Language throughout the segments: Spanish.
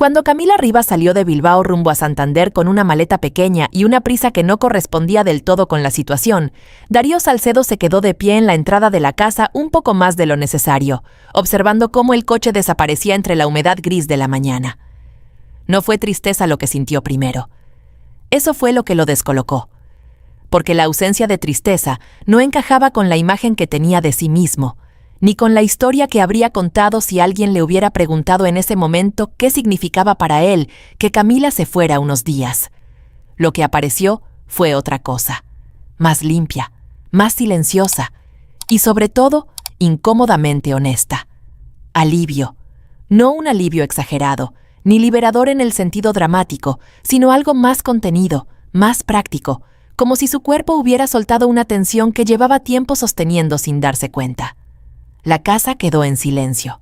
Cuando Camila Rivas salió de Bilbao rumbo a Santander con una maleta pequeña y una prisa que no correspondía del todo con la situación, Darío Salcedo se quedó de pie en la entrada de la casa un poco más de lo necesario, observando cómo el coche desaparecía entre la humedad gris de la mañana. No fue tristeza lo que sintió primero. Eso fue lo que lo descolocó, porque la ausencia de tristeza no encajaba con la imagen que tenía de sí mismo, ni con la historia que habría contado si alguien le hubiera preguntado en ese momento qué significaba para él que Camila se fuera unos días. Lo que apareció fue otra cosa, más limpia, más silenciosa y sobre todo incómodamente honesta. Alivio, no un alivio exagerado, ni liberador en el sentido dramático, sino algo más contenido, más práctico, como si su cuerpo hubiera soltado una tensión que llevaba tiempo sosteniendo sin darse cuenta. La casa quedó en silencio.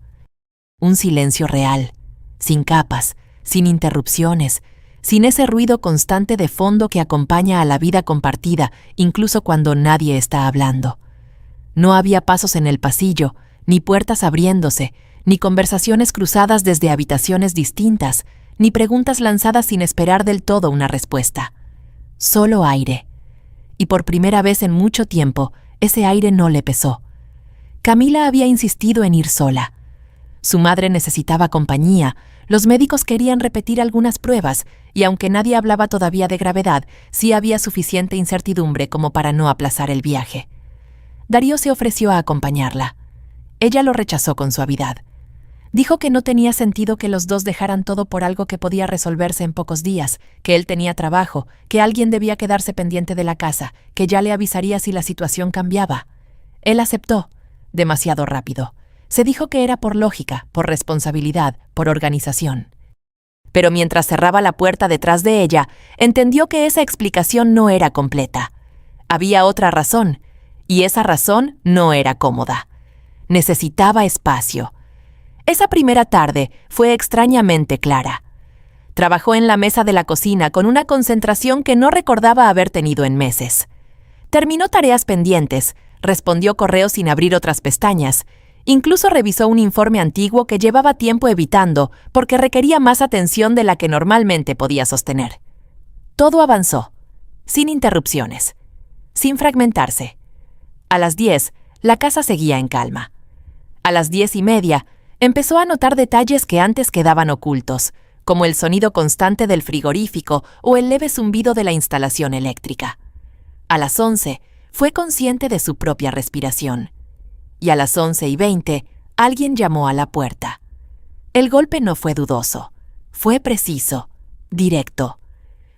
Un silencio real, sin capas, sin interrupciones, sin ese ruido constante de fondo que acompaña a la vida compartida, incluso cuando nadie está hablando. No había pasos en el pasillo, ni puertas abriéndose, ni conversaciones cruzadas desde habitaciones distintas, ni preguntas lanzadas sin esperar del todo una respuesta. Solo aire. Y por primera vez en mucho tiempo, ese aire no le pesó. Camila había insistido en ir sola. Su madre necesitaba compañía, los médicos querían repetir algunas pruebas, y aunque nadie hablaba todavía de gravedad, sí había suficiente incertidumbre como para no aplazar el viaje. Darío se ofreció a acompañarla. Ella lo rechazó con suavidad. Dijo que no tenía sentido que los dos dejaran todo por algo que podía resolverse en pocos días, que él tenía trabajo, que alguien debía quedarse pendiente de la casa, que ya le avisaría si la situación cambiaba. Él aceptó. Demasiado rápido. Se dijo que era por lógica, por responsabilidad, por organización. Pero mientras cerraba la puerta detrás de ella, entendió que esa explicación no era completa. Había otra razón, y esa razón no era cómoda. Necesitaba espacio. Esa primera tarde fue extrañamente clara. Trabajó en la mesa de la cocina con una concentración que no recordaba haber tenido en meses. Terminó tareas pendientes, respondió correos sin abrir otras pestañas, incluso revisó un informe antiguo que llevaba tiempo evitando porque requería más atención de la que normalmente podía sostener. Todo avanzó, sin interrupciones, sin fragmentarse. A las 10, la casa seguía en calma. A las 10:30, empezó a notar detalles que antes quedaban ocultos, como el sonido constante del frigorífico o el leve zumbido de la instalación eléctrica. A las 11, fue consciente de su propia respiración. Y a las 11:20, alguien llamó a la puerta. El golpe no fue dudoso. Fue preciso, directo.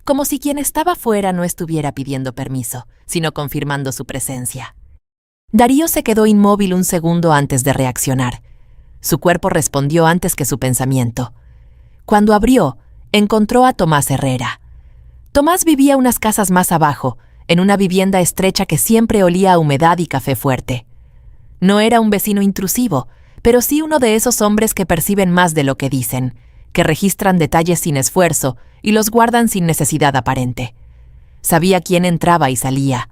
Como si quien estaba fuera no estuviera pidiendo permiso, sino confirmando su presencia. Darío se quedó inmóvil un segundo antes de reaccionar. Su cuerpo respondió antes que su pensamiento. Cuando abrió, encontró a Tomás Herrera. Tomás vivía unas casas más abajo, en una vivienda estrecha que siempre olía a humedad y café fuerte. No era un vecino intrusivo, pero sí uno de esos hombres que perciben más de lo que dicen, que registran detalles sin esfuerzo y los guardan sin necesidad aparente. Sabía quién entraba y salía,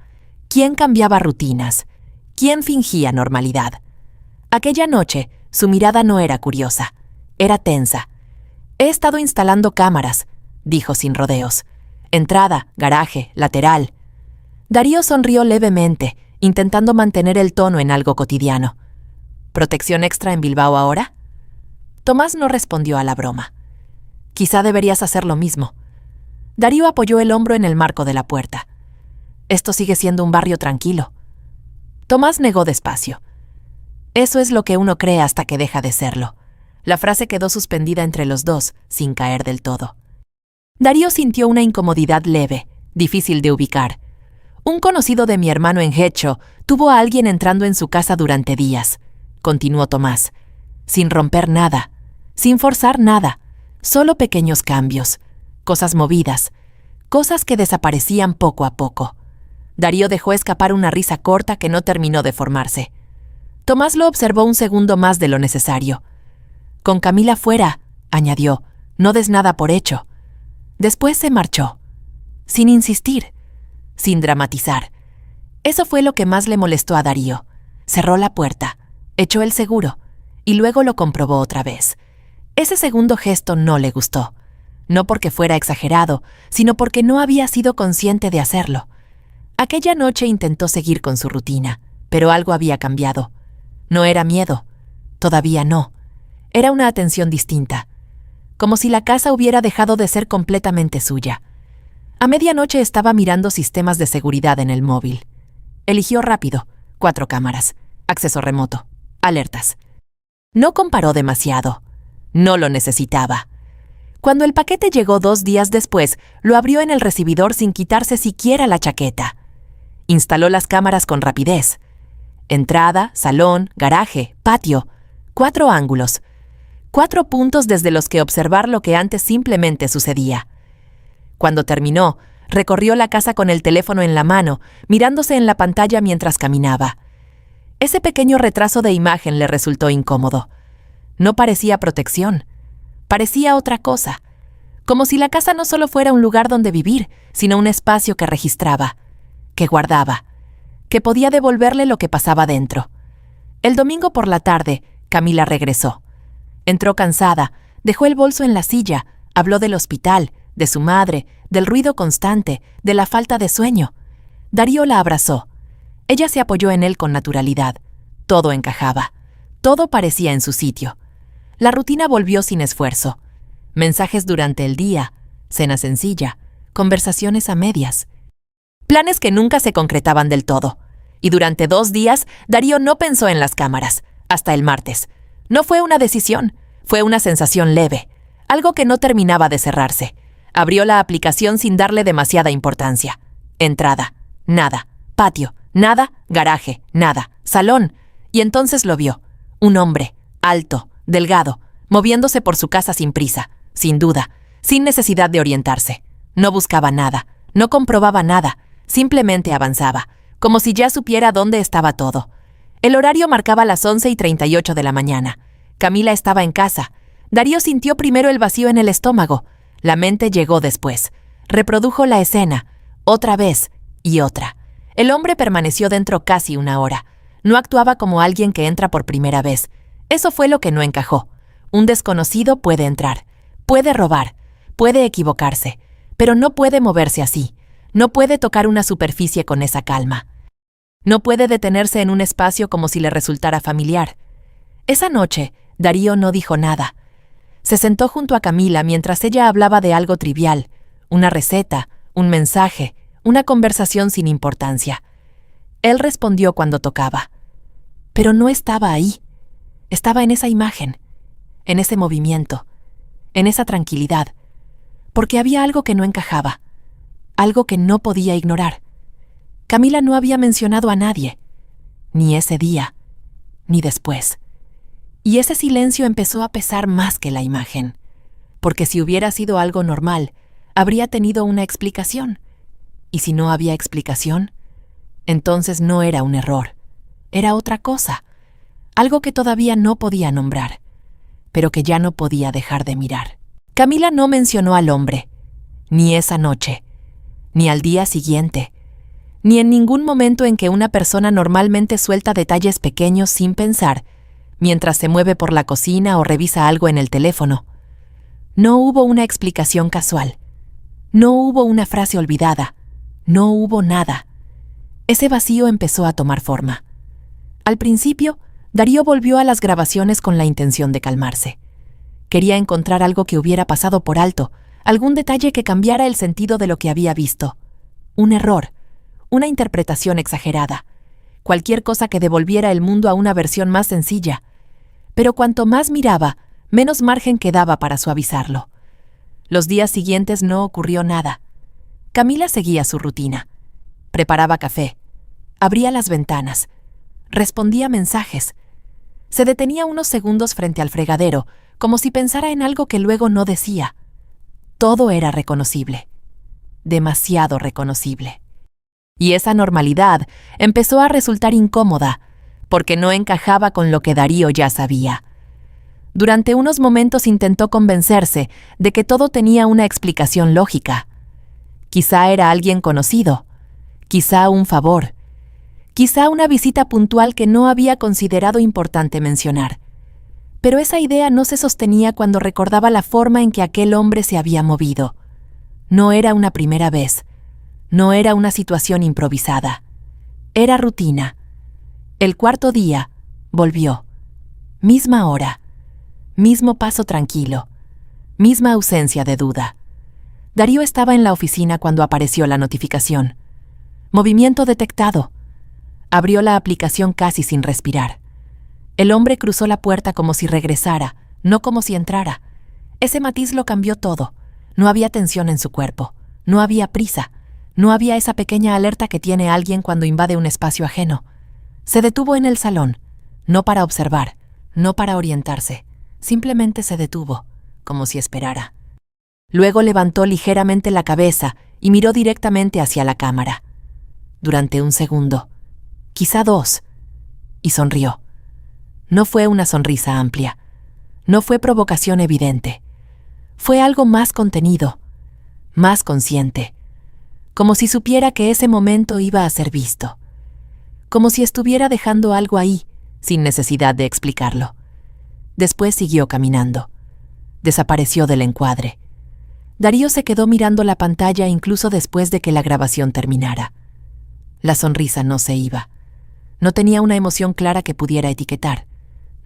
quién cambiaba rutinas, quién fingía normalidad. Aquella noche, su mirada no era curiosa, era tensa. «He estado instalando cámaras», dijo sin rodeos. «Entrada, garaje, lateral». Darío sonrió levemente, intentando mantener el tono en algo cotidiano. ¿Protección extra en Bilbao ahora? Tomás no respondió a la broma. Quizá deberías hacer lo mismo. Darío apoyó el hombro en el marco de la puerta. Esto sigue siendo un barrio tranquilo. Tomás negó despacio. Eso es lo que uno cree hasta que deja de serlo. La frase quedó suspendida entre los dos, sin caer del todo. Darío sintió una incomodidad leve, difícil de ubicar. Un conocido de mi hermano en Getxo tuvo a alguien entrando en su casa durante días, continuó Tomás, sin romper nada, sin forzar nada, solo pequeños cambios, cosas movidas, cosas que desaparecían poco a poco. Darío dejó escapar una risa corta que no terminó de formarse. Tomás lo observó un segundo más de lo necesario. Con Camila fuera, añadió, no des nada por hecho. Después se marchó, sin insistir, sin dramatizar. Eso fue lo que más le molestó a Darío. Cerró la puerta, echó el seguro y luego lo comprobó otra vez. Ese segundo gesto no le gustó. No porque fuera exagerado, sino porque no había sido consciente de hacerlo. Aquella noche intentó seguir con su rutina, pero algo había cambiado. No era miedo. Todavía no. Era una atención distinta. Como si la casa hubiera dejado de ser completamente suya. A medianoche estaba mirando sistemas de seguridad en el móvil. Eligió rápido. 4 cámaras. Acceso remoto. Alertas. No comparó demasiado. No lo necesitaba. Cuando el paquete llegó 2 días después, lo abrió en el recibidor sin quitarse siquiera la chaqueta. Instaló las cámaras con rapidez. Entrada, salón, garaje, patio. 4 ángulos. 4 puntos desde los que observar lo que antes simplemente sucedía. Cuando terminó, recorrió la casa con el teléfono en la mano, mirándose en la pantalla mientras caminaba. Ese pequeño retraso de imagen le resultó incómodo. No parecía protección. Parecía otra cosa. Como si la casa no solo fuera un lugar donde vivir, sino un espacio que registraba, que guardaba, que podía devolverle lo que pasaba dentro. El domingo por la tarde, Camila regresó. Entró cansada, dejó el bolso en la silla, habló del hospital, de su madre, del ruido constante, de la falta de sueño. Darío la abrazó. Ella se apoyó en él con naturalidad. Todo encajaba. Todo parecía en su sitio. La rutina volvió sin esfuerzo. Mensajes durante el día, cena sencilla, conversaciones a medias. Planes que nunca se concretaban del todo. Y durante 2 días, Darío no pensó en las cámaras, hasta el martes. No fue una decisión, fue una sensación leve, algo que no terminaba de cerrarse. Abrió la aplicación sin darle demasiada importancia. Entrada, nada. Patio, nada. Garaje, nada. Salón. Y entonces lo vio. Un hombre, alto, delgado, moviéndose por su casa sin prisa, sin duda, sin necesidad de orientarse. No buscaba nada, no comprobaba nada, simplemente avanzaba, como si ya supiera dónde estaba todo. El horario marcaba las 11:38 de la mañana. Camila estaba en casa. Darío sintió primero el vacío en el estómago. La mente llegó después. Reprodujo la escena, otra vez y otra. El hombre permaneció dentro casi 1 hora. No actuaba como alguien que entra por primera vez. Eso fue lo que no encajó. Un desconocido puede entrar, puede robar, puede equivocarse, pero no puede moverse así. No puede tocar una superficie con esa calma. No puede detenerse en un espacio como si le resultara familiar. Esa noche, Darío no dijo nada. Se sentó junto a Camila mientras ella hablaba de algo trivial, una receta, un mensaje, una conversación sin importancia. Él respondió cuando tocaba. Pero no estaba ahí. Estaba en esa imagen, en ese movimiento, en esa tranquilidad, porque había algo que no encajaba, algo que no podía ignorar. Camila no había mencionado a nadie, ni ese día, ni después. Y ese silencio empezó a pesar más que la imagen, porque si hubiera sido algo normal, habría tenido una explicación. Y si no había explicación, entonces no era un error, era otra cosa, algo que todavía no podía nombrar, pero que ya no podía dejar de mirar. Camila no mencionó al hombre, ni esa noche, ni al día siguiente, ni en ningún momento en que una persona normalmente suelta detalles pequeños sin pensar, mientras se mueve por la cocina o revisa algo en el teléfono. No hubo una explicación casual. No hubo una frase olvidada. No hubo nada. Ese vacío empezó a tomar forma. Al principio, Darío volvió a las grabaciones con la intención de calmarse. Quería encontrar algo que hubiera pasado por alto, algún detalle que cambiara el sentido de lo que había visto. Un error, una interpretación exagerada, cualquier cosa que devolviera el mundo a una versión más sencilla. Pero cuanto más miraba, menos margen quedaba para suavizarlo. Los días siguientes no ocurrió nada. Camila seguía su rutina. Preparaba café, abría las ventanas, respondía mensajes. Se detenía unos segundos frente al fregadero, como si pensara en algo que luego no decía. Todo era reconocible. Demasiado reconocible. Y esa normalidad empezó a resultar incómoda, porque no encajaba con lo que Darío ya sabía. Durante unos momentos intentó convencerse de que todo tenía una explicación lógica. Quizá era alguien conocido, quizá un favor, quizá una visita puntual que no había considerado importante mencionar. Pero esa idea no se sostenía cuando recordaba la forma en que aquel hombre se había movido. No era una primera vez. No era una situación improvisada. Era rutina. El cuarto día, volvió. Misma hora. Mismo paso tranquilo. Misma ausencia de duda. Darío estaba en la oficina cuando apareció la notificación. Movimiento detectado. Abrió la aplicación casi sin respirar. El hombre cruzó la puerta como si regresara, no como si entrara. Ese matiz lo cambió todo. No había tensión en su cuerpo. No había prisa. No había esa pequeña alerta que tiene alguien cuando invade un espacio ajeno. Se detuvo en el salón, no para observar, no para orientarse. Simplemente se detuvo, como si esperara. Luego levantó ligeramente la cabeza y miró directamente hacia la cámara. Durante un segundo, quizá 2, y sonrió. No fue una sonrisa amplia. No fue provocación evidente. Fue algo más contenido, más consciente. Como si supiera que ese momento iba a ser visto. Como si estuviera dejando algo ahí, sin necesidad de explicarlo. Después siguió caminando. Desapareció del encuadre. Darío se quedó mirando la pantalla incluso después de que la grabación terminara. La sonrisa no se iba. No tenía una emoción clara que pudiera etiquetar.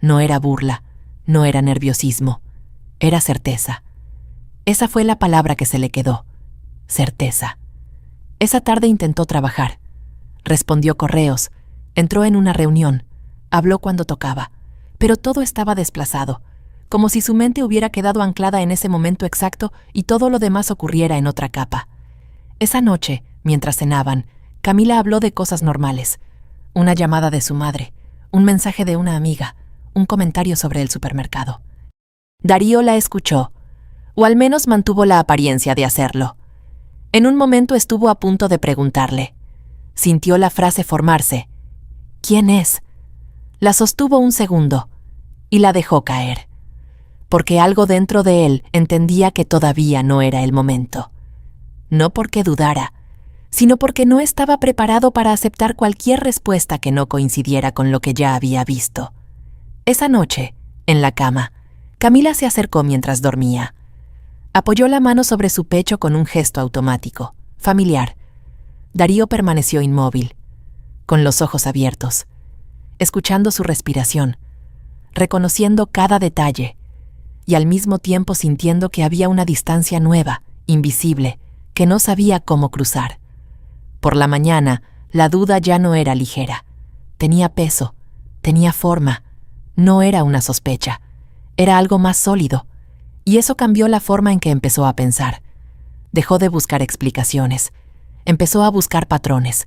No era burla, no era nerviosismo. Era certeza. Esa fue la palabra que se le quedó. Certeza. Esa tarde intentó trabajar. Respondió correos. Entró en una reunión. Habló cuando tocaba. Pero todo estaba desplazado, como si su mente hubiera quedado anclada en ese momento exacto y todo lo demás ocurriera en otra capa. Esa noche, mientras cenaban, Camila habló de cosas normales. Una llamada de su madre, un mensaje de una amiga, un comentario sobre el supermercado. Darío la escuchó, o al menos mantuvo la apariencia de hacerlo. En un momento estuvo a punto de preguntarle. Sintió la frase formarse. ¿Quién es? La sostuvo un segundo y la dejó caer, porque algo dentro de él entendía que todavía no era el momento. No porque dudara, sino porque no estaba preparado para aceptar cualquier respuesta que no coincidiera con lo que ya había visto. Esa noche, en la cama, Camila se acercó mientras dormía. Apoyó la mano sobre su pecho con un gesto automático, familiar. Darío permaneció inmóvil, con los ojos abiertos, escuchando su respiración, reconociendo cada detalle, y al mismo tiempo sintiendo que había una distancia nueva, invisible, que no sabía cómo cruzar. Por la mañana, la duda ya no era ligera. Tenía peso, tenía forma. No era una sospecha, era algo más sólido, y eso cambió la forma en que empezó a pensar. Dejó de buscar explicaciones, empezó a buscar patrones.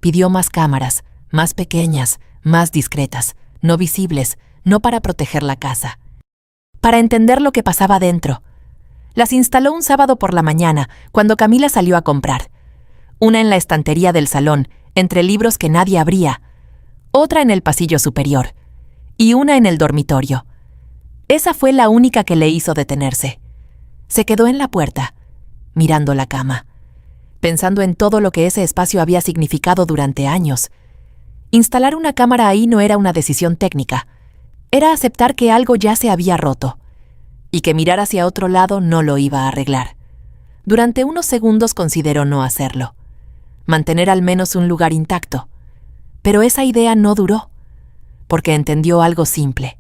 Pidió más cámaras, más pequeñas, más discretas, no visibles, no para proteger la casa. Para entender lo que pasaba dentro. Las instaló un sábado por la mañana, cuando Camila salió a comprar. Una en la estantería del salón, entre libros que nadie abría. Otra en el pasillo superior. Y una en el dormitorio. Esa fue la única que le hizo detenerse. Se quedó en la puerta, mirando la cama, pensando en todo lo que ese espacio había significado durante años. Instalar una cámara ahí no era una decisión técnica. Era aceptar que algo ya se había roto, y que mirar hacia otro lado no lo iba a arreglar. Durante unos segundos consideró no hacerlo, mantener al menos un lugar intacto. Pero esa idea no duró, porque entendió algo simple.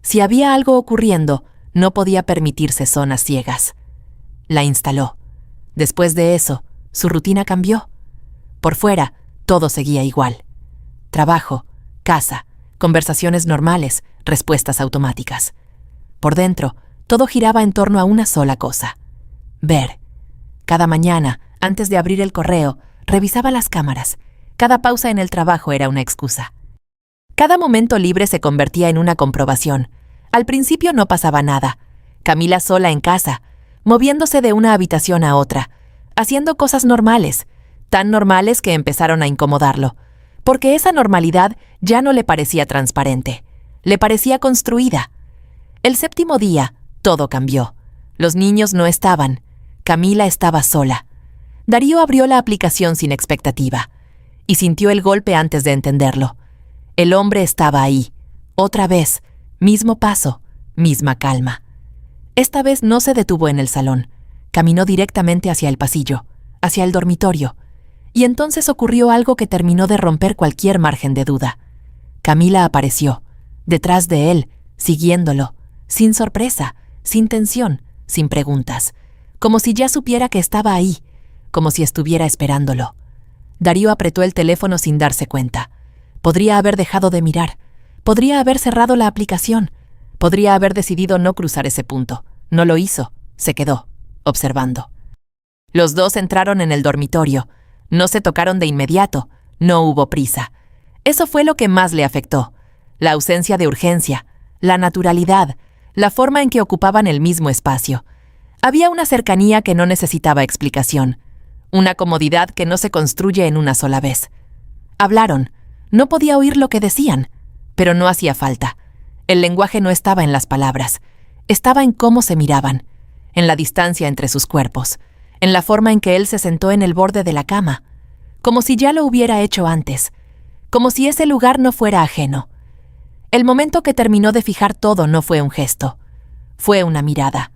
Si había algo ocurriendo, no podía permitirse zonas ciegas. La instaló. Después de eso, su rutina cambió. Por fuera, todo seguía igual. Trabajo, casa, conversaciones normales, respuestas automáticas. Por dentro, todo giraba en torno a una sola cosa: ver. Cada mañana, antes de abrir el correo, revisaba las cámaras. Cada pausa en el trabajo era una excusa. Cada momento libre se convertía en una comprobación. Al principio no pasaba nada. Camila sola en casa, moviéndose de una habitación a otra, haciendo cosas normales, tan normales que empezaron a incomodarlo, porque esa normalidad ya no le parecía transparente, le parecía construida. El séptimo día, todo cambió. Los niños no estaban. Camila estaba sola. Darío abrió la aplicación sin expectativa y sintió el golpe antes de entenderlo. El hombre estaba ahí, otra vez, Mismo paso, misma calma. Esta vez no se detuvo en el salón. Caminó directamente hacia el pasillo, hacia el dormitorio. Y entonces ocurrió algo que terminó de romper cualquier margen de duda. Camila apareció, detrás de él, siguiéndolo, sin sorpresa, sin tensión, sin preguntas, como si ya supiera que estaba ahí, como si estuviera esperándolo. Darío apretó el teléfono sin darse cuenta. Podría haber dejado de mirar, podría haber cerrado la aplicación, podría haber decidido no cruzar ese punto. No lo hizo, se quedó, observando. Los dos entraron en el dormitorio. No se tocaron de inmediato, no hubo prisa. Eso fue lo que más le afectó. La ausencia de urgencia, la naturalidad, la forma en que ocupaban el mismo espacio. Había una cercanía que no necesitaba explicación, una comodidad que no se construye en una sola vez. Hablaron. No podía oír lo que decían, pero no hacía falta. El lenguaje no estaba en las palabras, estaba en cómo se miraban, en la distancia entre sus cuerpos, en la forma en que él se sentó en el borde de la cama, como si ya lo hubiera hecho antes, como si ese lugar no fuera ajeno. El momento que terminó de fijar todo no fue un gesto, fue una mirada.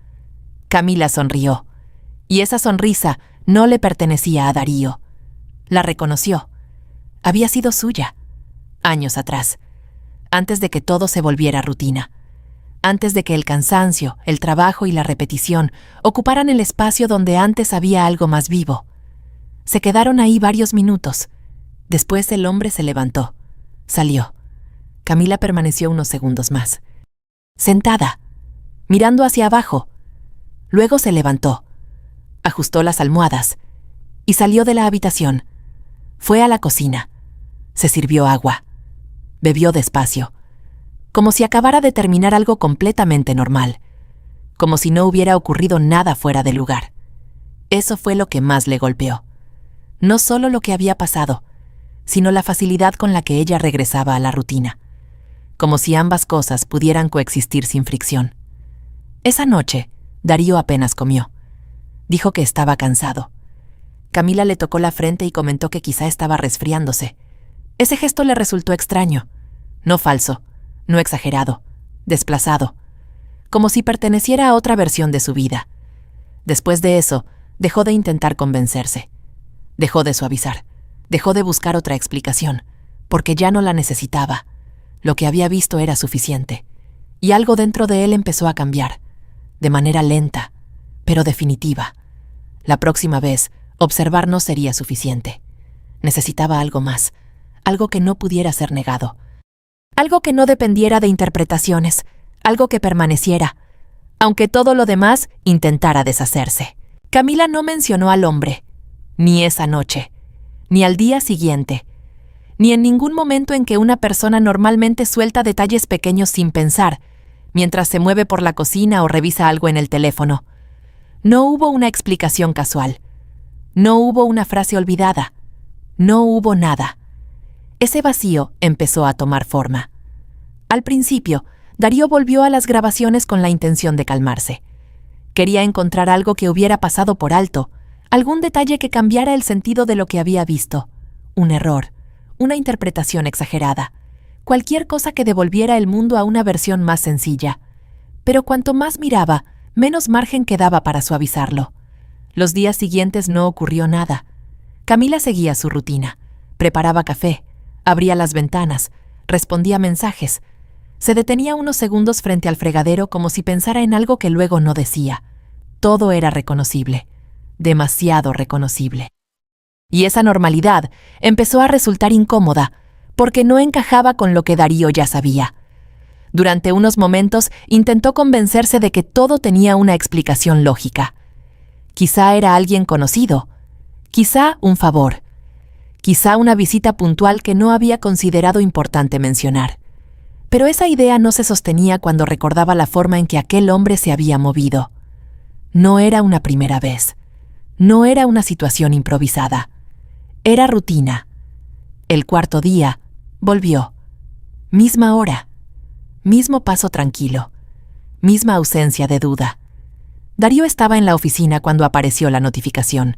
Camila sonrió, y esa sonrisa no le pertenecía a Darío. La reconoció. Había sido suya, años atrás, antes de que todo se volviera rutina, antes de que el cansancio, el trabajo y la repetición ocuparan el espacio donde antes había algo más vivo. Se quedaron ahí varios minutos. Después el hombre se levantó. Salió. Camila permaneció unos segundos más, sentada, mirando hacia abajo. Luego se levantó, ajustó las almohadas y salió de la habitación. Fue a la cocina. Se sirvió agua. Bebió despacio, como si acabara de terminar algo completamente normal, como si no hubiera ocurrido nada fuera de lugar. Eso fue lo que más le golpeó. No solo lo que había pasado, sino la facilidad con la que ella regresaba a la rutina, como si ambas cosas pudieran coexistir sin fricción. Esa noche, Darío apenas comió. Dijo que estaba cansado. Camila le tocó la frente y comentó que quizá estaba resfriándose. Ese gesto le resultó extraño, no falso, no exagerado, desplazado, como si perteneciera a otra versión de su vida. Después de eso, dejó de intentar convencerse. Dejó de suavizar, dejó de buscar otra explicación, porque ya no la necesitaba. Lo que había visto era suficiente, y algo dentro de él empezó a cambiar, de manera lenta, pero definitiva. La próxima vez, observar no sería suficiente. Necesitaba algo más, algo que no pudiera ser negado, algo que no dependiera de interpretaciones, algo que permaneciera, aunque todo lo demás intentara deshacerse. Camila no mencionó al hombre, ni esa noche, ni al día siguiente, ni en ningún momento en que una persona normalmente suelta detalles pequeños sin pensar, mientras se mueve por la cocina o revisa algo en el teléfono. No hubo una explicación casual, no hubo una frase olvidada, no hubo nada. Ese vacío empezó a tomar forma. Al principio, Darío volvió a las grabaciones con la intención de calmarse. Quería encontrar algo que hubiera pasado por alto, algún detalle que cambiara el sentido de lo que había visto, un error, una interpretación exagerada, cualquier cosa que devolviera el mundo a una versión más sencilla. Pero cuanto más miraba, menos margen quedaba para suavizarlo. Los días siguientes no ocurrió nada. Camila seguía su rutina, preparaba café, abría las ventanas, respondía mensajes. Se detenía unos segundos frente al fregadero como si pensara en algo que luego no decía. Todo era reconocible, demasiado reconocible. Y esa normalidad empezó a resultar incómoda, porque no encajaba con lo que Darío ya sabía. Durante unos momentos intentó convencerse de que todo tenía una explicación lógica. Quizá era alguien conocido, quizá un favor, quizá una visita puntual que no había considerado importante mencionar. Pero esa idea no se sostenía cuando recordaba la forma en que aquel hombre se había movido. No era una primera vez, no era una situación improvisada, era rutina. El cuarto día, volvió. Misma hora, mismo paso tranquilo, misma ausencia de duda. Darío estaba en la oficina cuando apareció la notificación.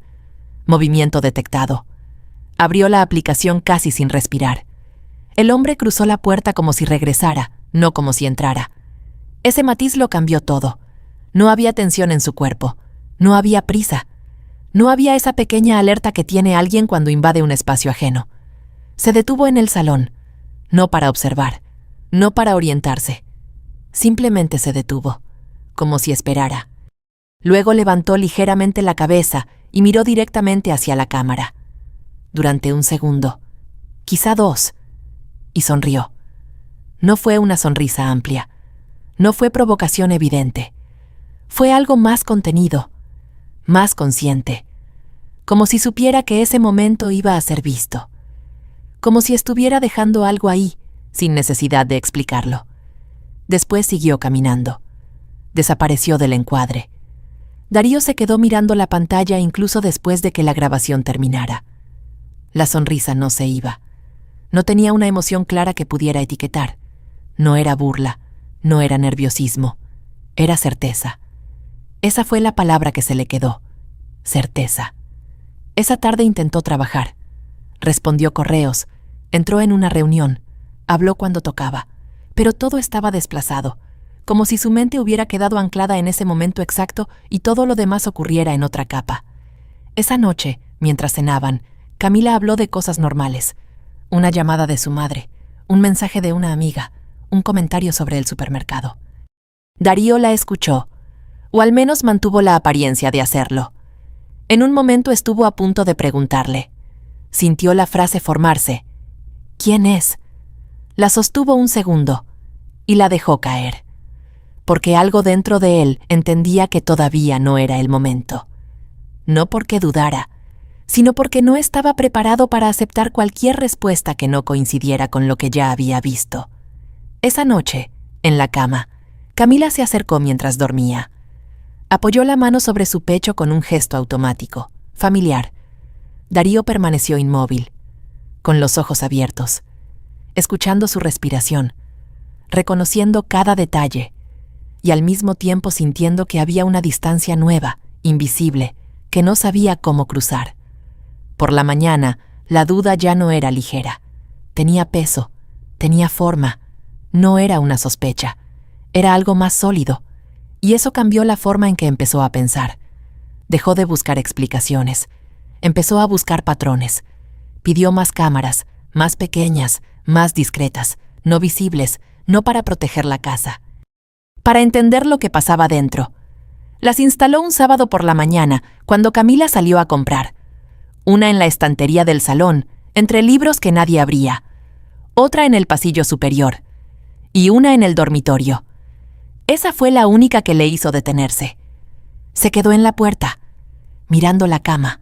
Movimiento detectado. Abrió la aplicación casi sin respirar. El hombre cruzó la puerta como si regresara, no como si entrara. Ese matiz lo cambió todo. No había tensión en su cuerpo. No había prisa. No había esa pequeña alerta que tiene alguien cuando invade un espacio ajeno. Se detuvo en el salón, no para observar, no para orientarse. Simplemente se detuvo, como si esperara. Luego levantó ligeramente la cabeza y miró directamente hacia la cámara. Durante un segundo, quizá 2, y sonrió. No fue una sonrisa amplia. No fue provocación evidente. Fue algo más contenido, más consciente, como si supiera que ese momento iba a ser visto, como si estuviera dejando algo ahí, sin necesidad de explicarlo. Después siguió caminando. Desapareció del encuadre. Darío se quedó mirando la pantalla incluso después de que la grabación terminara. La sonrisa no se iba. No tenía una emoción clara que pudiera etiquetar. No era burla, no era nerviosismo, era certeza. Esa fue la palabra que se le quedó. Certeza. Esa tarde intentó trabajar. Respondió correos, entró en una reunión, habló cuando tocaba, pero todo estaba desplazado, como si su mente hubiera quedado anclada en ese momento exacto y todo lo demás ocurriera en otra capa. Esa noche, mientras cenaban, Camila habló de cosas normales. Una llamada de su madre, un mensaje de una amiga, un comentario sobre el supermercado. Darío la escuchó, o al menos mantuvo la apariencia de hacerlo. En un momento estuvo a punto de preguntarle. Sintió la frase formarse. ¿Quién es? La sostuvo un segundo y la dejó caer, porque algo dentro de él entendía que todavía no era el momento. No porque dudara, sino porque no estaba preparado para aceptar cualquier respuesta que no coincidiera con lo que ya había visto. Esa noche, en la cama, Camila se acercó mientras dormía. Apoyó la mano sobre su pecho con un gesto automático, familiar. Darío permaneció inmóvil, con los ojos abiertos, escuchando su respiración, reconociendo cada detalle, y al mismo tiempo sintiendo que había una distancia nueva, invisible, que no sabía cómo cruzar. Por la mañana, la duda ya no era ligera. Tenía peso, tenía forma. No era una sospecha, era algo más sólido, y eso cambió la forma en que empezó a pensar. Dejó de buscar explicaciones, empezó a buscar patrones. Pidió más cámaras, más pequeñas, más discretas, no visibles, no para proteger la casa, para entender lo que pasaba dentro. Las instaló un sábado por la mañana, cuando Camila salió a comprar. Una en la estantería del salón, entre libros que nadie abría. Otra en el pasillo superior. Y una en el dormitorio. Esa fue la única que le hizo detenerse. Se quedó en la puerta, mirando la cama,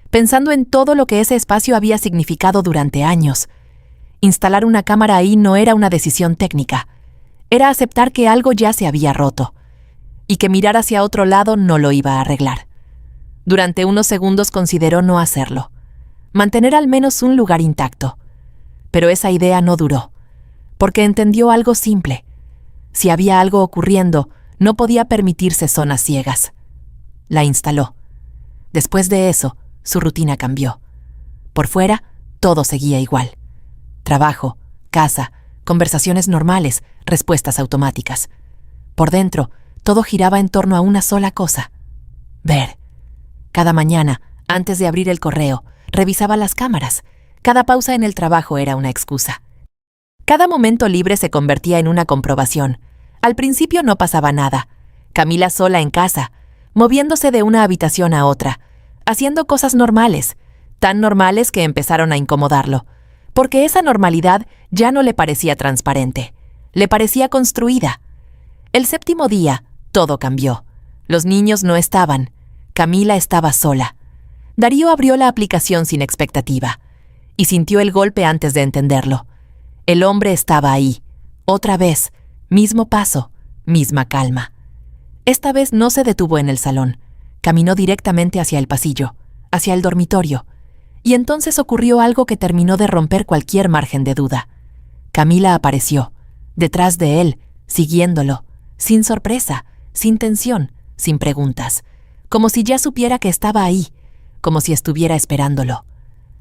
pensando en todo lo que ese espacio había significado durante años. Instalar una cámara ahí no era una decisión técnica. Era aceptar que algo ya se había roto, y que mirar hacia otro lado no lo iba a arreglar. Durante unos segundos consideró no hacerlo, mantener al menos un lugar intacto. Pero esa idea no duró, porque entendió algo simple. Si había algo ocurriendo, no podía permitirse zonas ciegas. La instaló. Después de eso, su rutina cambió. Por fuera, todo seguía igual. Trabajo, casa, conversaciones normales, respuestas automáticas. Por dentro, todo giraba en torno a una sola cosa: ver. Cada mañana, antes de abrir el correo, revisaba las cámaras. Cada pausa en el trabajo era una excusa. Cada momento libre se convertía en una comprobación. Al principio no pasaba nada. Camila sola en casa, moviéndose de una habitación a otra, haciendo cosas normales, tan normales que empezaron a incomodarlo, porque esa normalidad ya no le parecía transparente, le parecía construida. El 7º día, todo cambió. Los niños no estaban. Camila estaba sola. Darío abrió la aplicación sin expectativa y sintió el golpe antes de entenderlo. El hombre estaba ahí, otra vez, mismo paso, misma calma. Esta vez no se detuvo en el salón, caminó directamente hacia el pasillo, hacia el dormitorio, y entonces ocurrió algo que terminó de romper cualquier margen de duda. Camila apareció, detrás de él, siguiéndolo, sin sorpresa, sin tensión, sin preguntas, como si ya supiera que estaba ahí, como si estuviera esperándolo.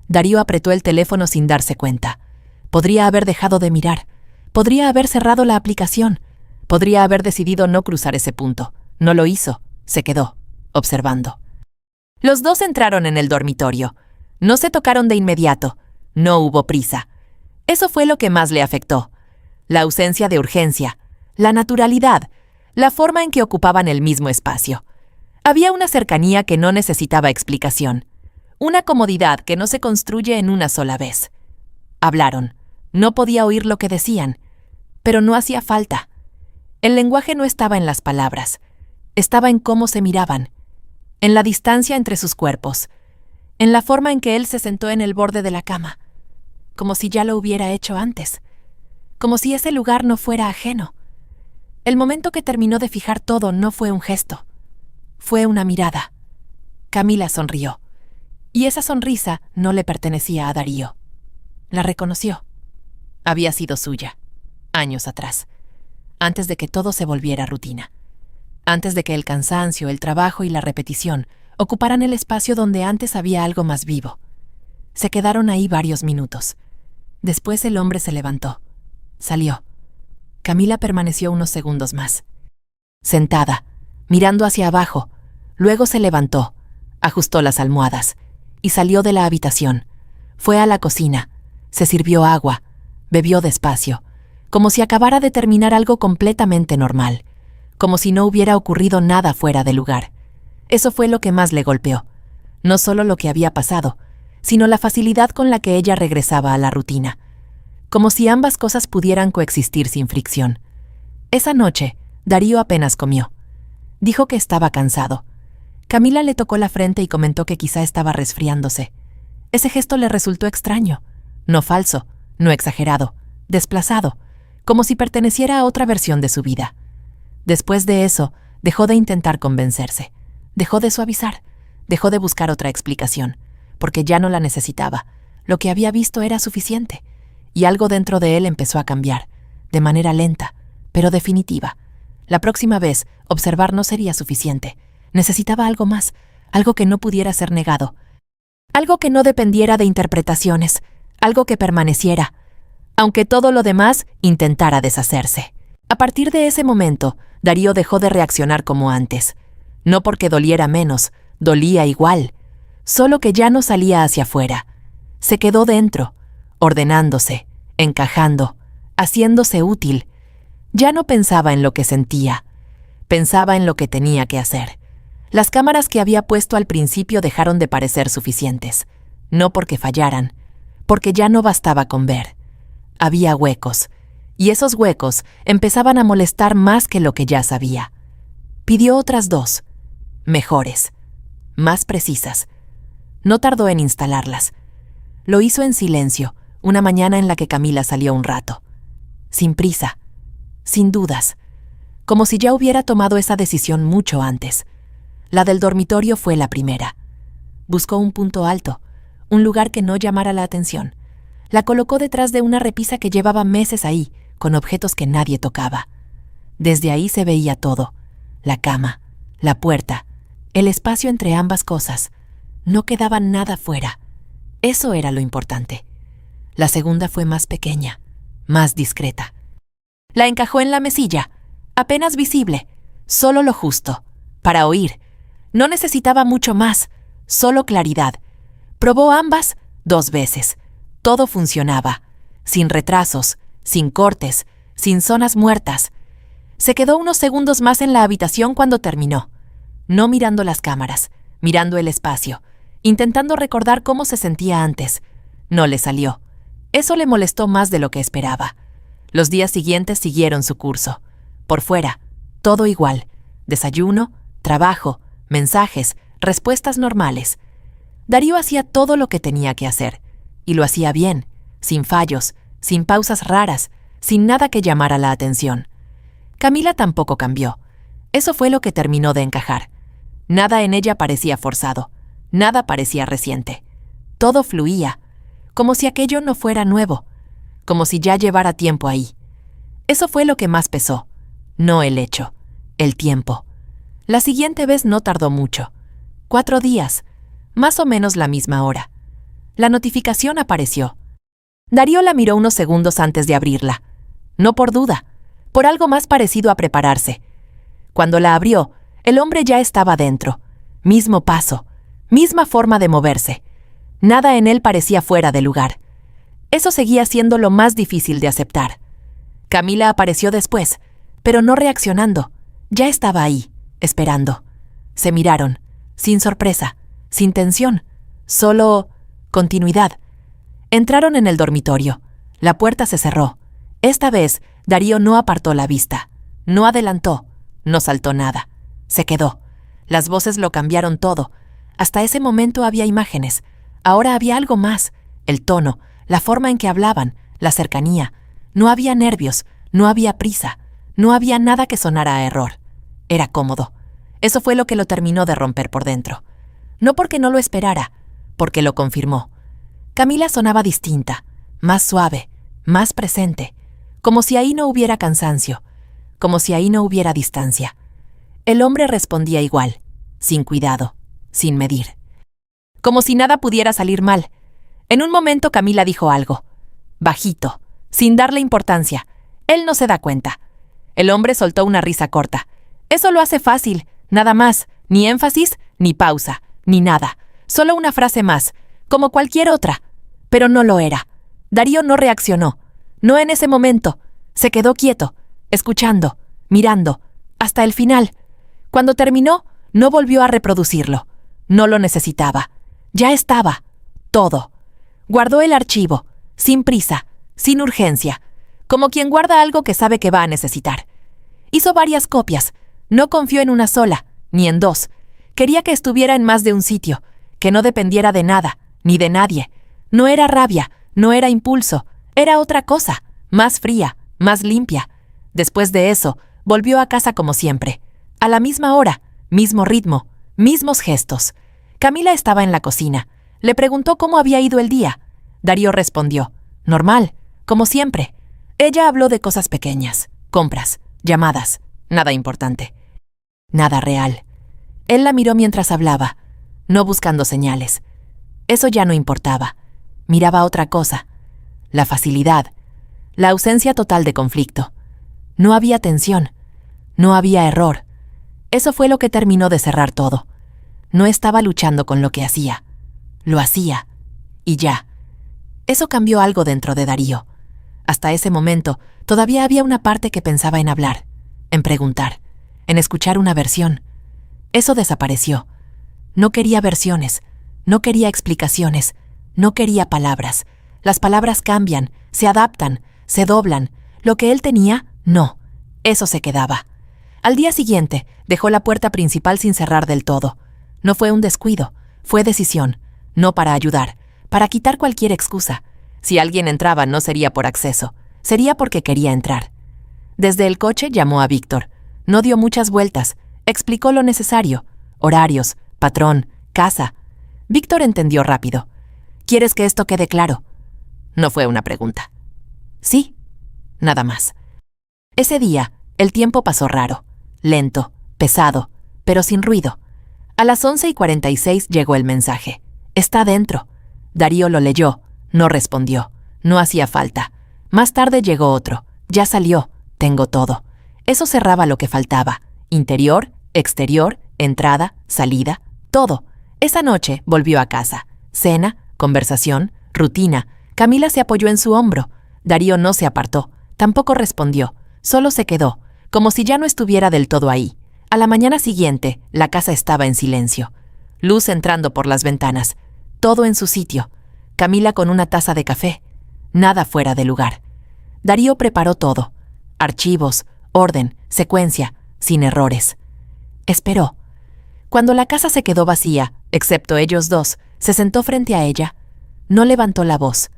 Darío apretó el teléfono sin darse cuenta. Podría haber dejado de mirar, podría haber cerrado la aplicación, Podría haber decidido no cruzar ese punto. No lo hizo. Se quedó, observando. Los dos entraron en el dormitorio. No se tocaron de inmediato. No hubo prisa. Eso fue lo que más le afectó. La ausencia de urgencia, la naturalidad, la forma en que ocupaban el mismo espacio. Había una cercanía que no necesitaba explicación. Una comodidad que no se construye en una sola vez. Hablaron. No podía oír lo que decían, pero no hacía falta. El lenguaje no estaba en las palabras. Estaba en cómo se miraban, en la distancia entre sus cuerpos, en la forma en que él se sentó en el borde de la cama, como si ya lo hubiera hecho antes, como si ese lugar no fuera ajeno. El momento que terminó de fijar todo no fue un gesto, fue una mirada. Camila sonrió, y esa sonrisa no le pertenecía a Darío. La reconoció. Había sido suya, años atrás, antes de que todo se volviera rutina. Antes de que el cansancio, el trabajo y la repetición ocuparan el espacio donde antes había algo más vivo. Se quedaron ahí varios minutos. Después el hombre se levantó. Salió. Camila permaneció unos segundos más. Sentada, mirando hacia abajo, luego se levantó, ajustó las almohadas y salió de la habitación. Fue a la cocina, se sirvió agua, bebió despacio, como si acabara de terminar algo completamente normal. Como si no hubiera ocurrido nada fuera de lugar. Eso fue lo que más le golpeó. No solo lo que había pasado, sino la facilidad con la que ella regresaba a la rutina. Como si ambas cosas pudieran coexistir sin fricción. Esa noche, Darío apenas comió. Dijo que estaba cansado. Camila le tocó la frente y comentó que quizá estaba resfriándose. Ese gesto le resultó extraño, no falso, no exagerado, desplazado, como si perteneciera a otra versión de su vida. Después de eso, dejó de intentar convencerse, dejó de suavizar, dejó de buscar otra explicación, porque ya no la necesitaba. Lo que había visto era suficiente, y algo dentro de él empezó a cambiar, de manera lenta, pero definitiva. La próxima vez, observar no sería suficiente. Necesitaba algo más, algo que no pudiera ser negado, algo que no dependiera de interpretaciones, algo que permaneciera, aunque todo lo demás intentara deshacerse. A partir de ese momento, Darío dejó de reaccionar como antes. No porque doliera menos, dolía igual, solo que ya no salía hacia afuera. Se quedó dentro, ordenándose, encajando, haciéndose útil. Ya no pensaba en lo que sentía, pensaba en lo que tenía que hacer. Las cámaras que había puesto al principio dejaron de parecer suficientes, no porque fallaran, porque ya no bastaba con ver. Había huecos, y esos huecos empezaban a molestar más que lo que ya sabía. Pidió otras 2, mejores, más precisas. No tardó en instalarlas. Lo hizo en silencio, una mañana en la que Camila salió un rato. Sin prisa, sin dudas, como si ya hubiera tomado esa decisión mucho antes. La del dormitorio fue la primera. Buscó un punto alto, un lugar que no llamara la atención. La colocó detrás de una repisa que llevaba meses ahí, con objetos que nadie tocaba. Desde ahí se veía todo, la cama, la puerta, el espacio entre ambas cosas. No quedaba nada fuera. Eso era lo importante. La segunda fue más pequeña, más discreta. La encajó en la mesilla, apenas visible, solo lo justo, para oír. No necesitaba mucho más, solo claridad. Probó ambas 2 veces. Todo funcionaba, sin retrasos, sin cortes, sin zonas muertas. Se quedó unos segundos más en la habitación cuando terminó, no mirando las cámaras, mirando el espacio, intentando recordar cómo se sentía antes. No le salió. Eso le molestó más de lo que esperaba. Los días siguientes siguieron su curso. Por fuera, todo igual. Desayuno, trabajo, mensajes, respuestas normales. Darío hacía todo lo que tenía que hacer, y lo hacía bien, sin fallos, sin pausas raras, sin nada que llamara la atención. Camila tampoco cambió. Eso fue lo que terminó de encajar. Nada en ella parecía forzado, nada parecía reciente. Todo fluía, como si aquello no fuera nuevo, como si ya llevara tiempo ahí. Eso fue lo que más pesó, no el hecho, el tiempo. La siguiente vez no tardó mucho. 4 días, más o menos la misma hora. La notificación apareció. Darío la miró unos segundos antes de abrirla. No por duda, por algo más parecido a prepararse. Cuando la abrió, el hombre ya estaba dentro. Mismo paso, misma forma de moverse. Nada en él parecía fuera de lugar. Eso seguía siendo lo más difícil de aceptar. Camila apareció después, pero no reaccionando. Ya estaba ahí, esperando. Se miraron, sin sorpresa, sin tensión, solo continuidad. Entraron en el dormitorio. La puerta se cerró. Esta vez, Darío no apartó la vista. No adelantó, no saltó nada. Se quedó. Las voces lo cambiaron todo. Hasta ese momento había imágenes. Ahora había algo más. El tono, la forma en que hablaban, la cercanía. No había nervios, no había prisa, no había nada que sonara a error. Era cómodo. Eso fue lo que lo terminó de romper por dentro. No porque no lo esperara, porque lo confirmó. Camila sonaba distinta, más suave, más presente, como si ahí no hubiera cansancio, como si ahí no hubiera distancia. El hombre respondía igual, sin cuidado, sin medir. Como si nada pudiera salir mal. En un momento Camila dijo algo, bajito, sin darle importancia. Él no se da cuenta. El hombre soltó una risa corta. Eso lo hace fácil, nada más, ni énfasis, ni pausa, ni nada. Solo una frase más, como cualquier otra. Pero no lo era. Darío no reaccionó. No en ese momento. Se quedó quieto, escuchando, mirando, hasta el final. Cuando terminó, no volvió a reproducirlo. No lo necesitaba. Ya estaba. Todo. Guardó el archivo, sin prisa, sin urgencia, como quien guarda algo que sabe que va a necesitar. Hizo varias copias. No confió en una sola, ni en dos. Quería que estuviera en más de un sitio, que no dependiera de nada, ni de nadie. No era rabia, no era impulso, era otra cosa, más fría, más limpia. Después de eso, volvió a casa como siempre. A la misma hora, mismo ritmo, mismos gestos. Camila estaba en la cocina. Le preguntó cómo había ido el día. Darío respondió, normal, como siempre. Ella habló de cosas pequeñas, compras, llamadas, nada importante. Nada real. Él la miró mientras hablaba, no buscando señales. Eso ya no importaba. Miraba otra cosa. La facilidad. La ausencia total de conflicto. No había tensión. No había error. Eso fue lo que terminó de cerrar todo. No estaba luchando con lo que hacía. Lo hacía. Y ya. Eso cambió algo dentro de Darío. Hasta ese momento, todavía había una parte que pensaba en hablar, en preguntar, en escuchar una versión. Eso desapareció. No quería versiones, no quería explicaciones, no quería palabras. Las palabras cambian, se adaptan, se doblan. Lo que él tenía, no. Eso se quedaba. Al día siguiente, dejó la puerta principal sin cerrar del todo. No fue un descuido, fue decisión. No para ayudar, para quitar cualquier excusa. Si alguien entraba no sería por acceso, sería porque quería entrar. Desde el coche llamó a Víctor. No dio muchas vueltas, explicó lo necesario. Horarios, patrón, casa. Víctor entendió rápido. ¿Quieres que esto quede claro? No fue una pregunta. Sí, nada más. Ese día, el tiempo pasó raro, lento, pesado, pero sin ruido. A las 11:46 llegó el mensaje. Está dentro. Darío lo leyó, no respondió. No hacía falta. Más tarde llegó otro. Ya salió. Tengo todo. Eso cerraba lo que faltaba. Interior, exterior, entrada, salida, todo. Esa noche volvió a casa. Cena, conversación, rutina. Camila se apoyó en su hombro. Darío no se apartó. Tampoco respondió. Solo se quedó, como si ya no estuviera del todo ahí. A la mañana siguiente, la casa estaba en silencio. Luz entrando por las ventanas. Todo en su sitio. Camila con una taza de café. Nada fuera de lugar. Darío preparó todo. Archivos, orden, secuencia, sin errores. Esperó. Cuando la casa se quedó vacía, excepto ellos dos, se sentó frente a ella. No levantó la voz.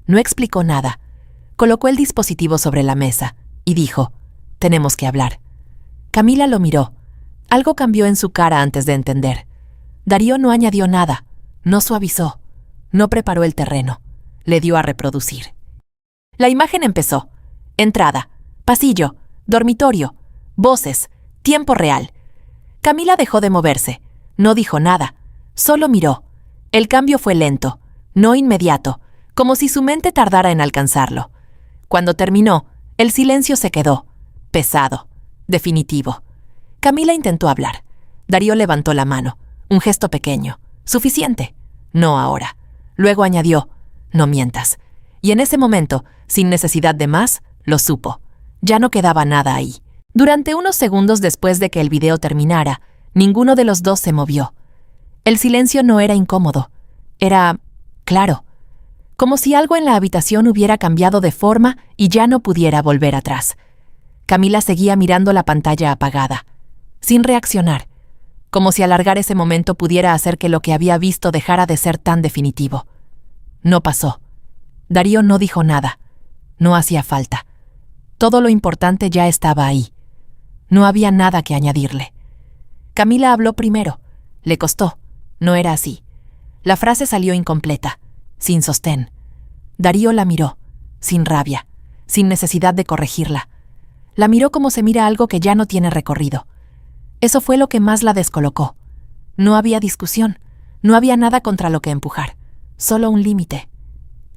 No explicó nada. Colocó el dispositivo sobre la mesa y dijo, «Tenemos que hablar». Camila lo miró. Algo cambió en su cara antes de entender. Darío no añadió nada, no suavizó, no preparó el terreno, le dio a reproducir. La imagen empezó. Entrada, pasillo, dormitorio, voces, tiempo real. Camila dejó de moverse, no dijo nada, solo miró. El cambio fue lento, no inmediato, como si su mente tardara en alcanzarlo. Cuando terminó, el silencio se quedó. Pesado. Definitivo. Camila intentó hablar. Darío levantó la mano. Un gesto pequeño. Suficiente. No ahora. Luego añadió, no mientas. Y en ese momento, sin necesidad de más, lo supo. Ya no quedaba nada ahí. Durante unos segundos después de que el video terminara, ninguno de los dos se movió. El silencio no era incómodo. Era claro. Como si algo en la habitación hubiera cambiado de forma y ya no pudiera volver atrás. Camila seguía mirando la pantalla apagada, sin reaccionar, como si alargar ese momento pudiera hacer que lo que había visto dejara de ser tan definitivo. No pasó. Darío no dijo nada. No hacía falta. Todo lo importante ya estaba ahí. No había nada que añadirle. Camila habló primero. Le costó. No era así. La frase salió incompleta, sin sostén. Darío la miró, sin rabia, sin necesidad de corregirla. La miró como se mira algo que ya no tiene recorrido. Eso fue lo que más la descolocó. No había discusión, no había nada contra lo que empujar, solo un límite.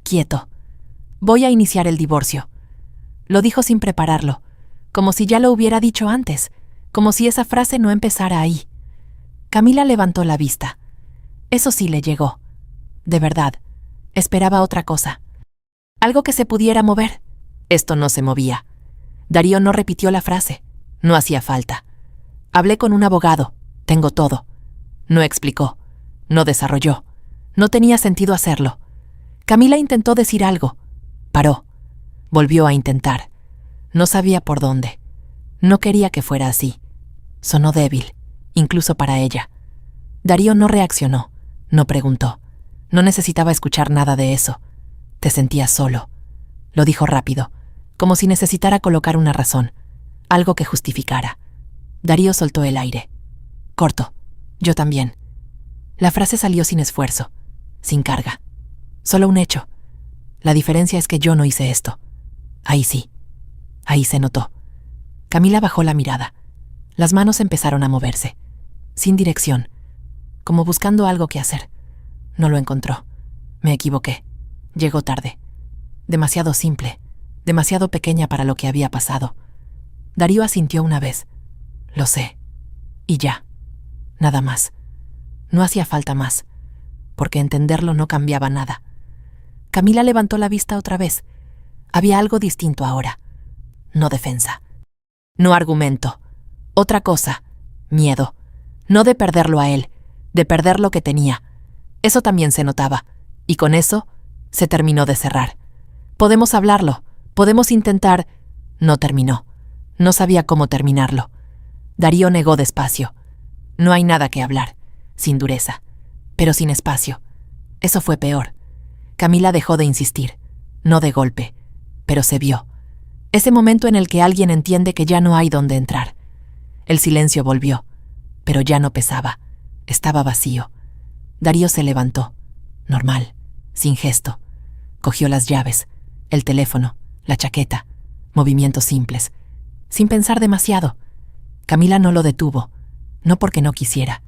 Quieto. Voy a iniciar el divorcio. Lo dijo sin prepararlo, como si ya lo hubiera dicho antes, como si esa frase no empezara ahí. Camila levantó la vista. Eso sí le llegó. De verdad, esperaba otra cosa. Algo que se pudiera mover. Esto no se movía. Darío no repitió la frase. No hacía falta. Hablé con un abogado. Tengo todo. No explicó. No desarrolló. No tenía sentido hacerlo. Camila intentó decir algo. Paró. Volvió a intentar. No sabía por dónde. No quería que fuera así. Sonó débil, incluso para ella. Darío no reaccionó. No preguntó. No necesitaba escuchar nada de eso. Te sentías solo. Lo dijo rápido, como si necesitara colocar una razón, algo que justificara. Darío soltó el aire. Corto. Yo también. La frase salió sin esfuerzo, sin carga. Solo un hecho. La diferencia es que yo no hice esto. Ahí sí. Ahí se notó. Camila bajó la mirada. Las manos empezaron a moverse, sin dirección, como buscando algo que hacer. No lo encontró. Me equivoqué. Llegó tarde. Demasiado simple, demasiado pequeña para lo que había pasado. Darío asintió una vez. Lo sé. Y ya. Nada más. No hacía falta más, porque entenderlo no cambiaba nada. Camila levantó la vista otra vez. Había algo distinto ahora. No defensa. No argumento. Otra cosa. Miedo. No de perderlo a él, de perder lo que tenía. Eso también se notaba, y con eso se terminó de cerrar. Podemos hablarlo, podemos intentar... No terminó. No sabía cómo terminarlo. Darío negó despacio. No hay nada que hablar, sin dureza, pero sin espacio. Eso fue peor. Camila dejó de insistir, no de golpe, pero se vio. Ese momento en el que alguien entiende que ya no hay dónde entrar. El silencio volvió, pero ya no pesaba. Estaba vacío. Darío se levantó, normal, sin gesto. Cogió las llaves, el teléfono, la chaqueta, movimientos simples, sin pensar demasiado. Camila no lo detuvo, no porque no quisiera,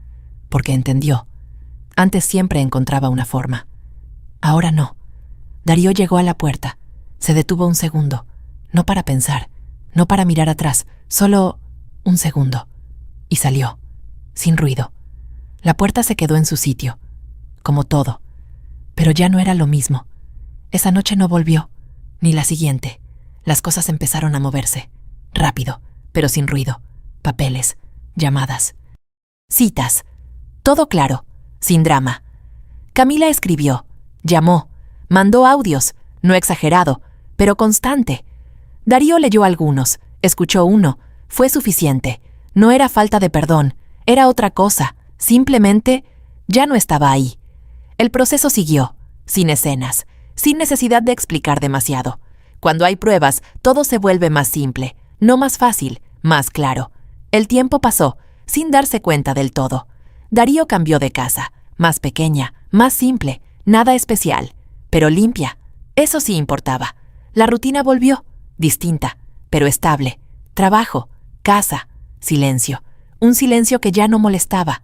porque entendió. Antes siempre encontraba una forma. Ahora no. Darío llegó a la puerta, se detuvo un segundo, no para pensar, no para mirar atrás, solo un segundo. Y salió, sin ruido. La puerta se quedó en su sitio, como todo, pero ya no era lo mismo. Esa noche no volvió, ni la siguiente. Las cosas empezaron a moverse, rápido, pero sin ruido. Papeles, llamadas, citas, todo claro, sin drama. Camila escribió, llamó, mandó audios, no exagerado, pero constante. Darío leyó algunos, escuchó uno, fue suficiente. No era falta de perdón, era otra cosa, simplemente ya no estaba ahí. El proceso siguió, sin escenas, sin necesidad de explicar demasiado. Cuando hay pruebas, todo se vuelve más simple, no más fácil, más claro. El tiempo pasó, sin darse cuenta del todo. Darío cambió de casa, más pequeña, más simple, nada especial, pero limpia. Eso sí importaba. La rutina volvió, distinta, pero estable. Trabajo, casa, silencio. Un silencio que ya no molestaba.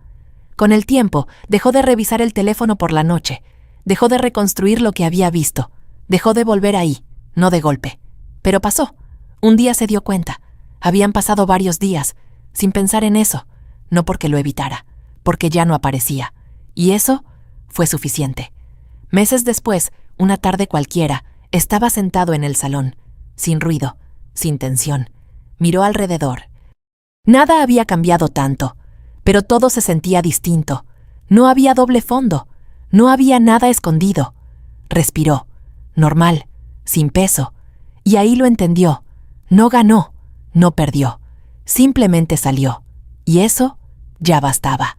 Con el tiempo, dejó de revisar el teléfono por la noche. Dejó de reconstruir lo que había visto. Dejó de volver ahí, no de golpe. Pero pasó. Un día se dio cuenta. Habían pasado varios días, sin pensar en eso, no porque lo evitara, porque ya no aparecía. Y eso fue suficiente. Meses después, una tarde cualquiera, estaba sentado en el salón, sin ruido, sin tensión. Miró alrededor. Nada había cambiado tanto, pero todo se sentía distinto. No había doble fondo, no había nada escondido. Respiró, normal, sin peso, y ahí lo entendió. No ganó, no perdió, simplemente salió, y eso ya bastaba.